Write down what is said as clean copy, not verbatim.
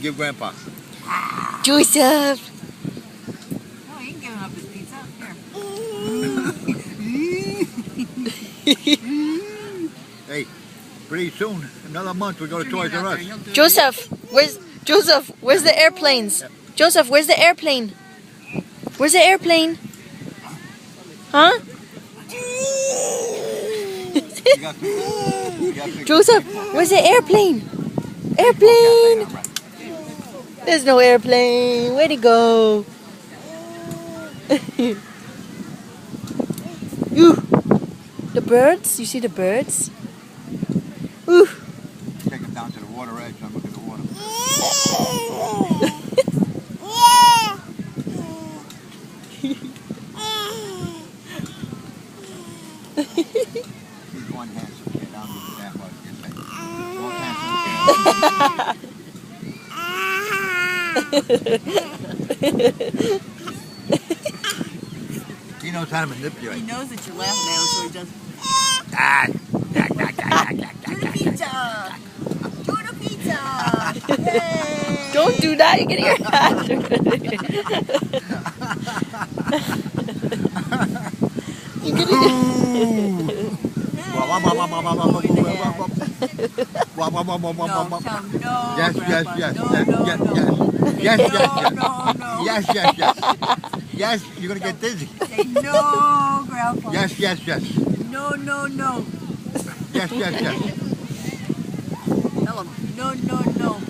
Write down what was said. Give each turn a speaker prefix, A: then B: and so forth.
A: Give Grandpa.
B: Joseph.
C: Oh, he ain't giving up his pizza. Here.
A: Hey, pretty soon, another month, we go to Toys R Us.
B: Joseph, where's the airplanes? Joseph, where's the airplane? Where's the airplane? Huh? Joseph, where's the airplane? Airplane! There's no airplane. Where'd it go? Ooh, the birds. You see the birds? Ooh.
A: Take him down to the water edge and look at the water. He's one handsome kid. I don't know that much. One handsome kid. He knows how to manipulate.
C: He knows that you're laughing at him, so he just... Do the pizza! Yay!
B: Don't do that. You're getting your hat. You're getting.
A: Yes, yes, yes, yes, yes, yes, yes, yes, yes, yes, you're gonna get dizzy.
C: Say no, Grandpa.
A: Yes, yes, yes.
C: No, no, no.
A: Yes, yes, yes.
C: Tell him, no, no, no.